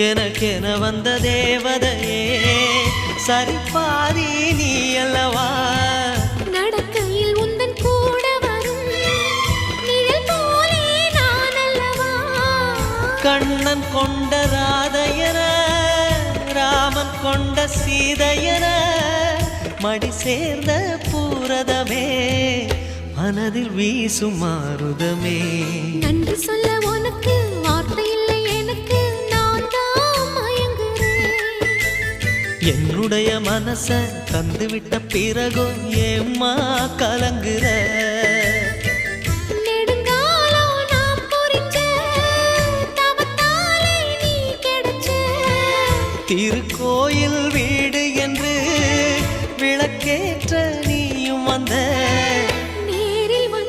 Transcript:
எனக்கென வந்த தேவதையே சரிபாதி நீ அல்லவா நடக்கையில் உந்தன் கூட வரும் நிழல் போலே நான் அல்லவா கண்ணன் கொண்ட ராதையர ராமன் கொண்ட சீதையர மடி சேர்ந்த பூரதமே மனதில் வீசும் மாருதமே நன்றி சொல்ல உனக்கு வார்த்தை இல்லை எனக்கு நான் தான் மயங்குறேன் என்னுடைய மனச தந்துவிட்ட பிறகும் ஏம்மா கலங்குற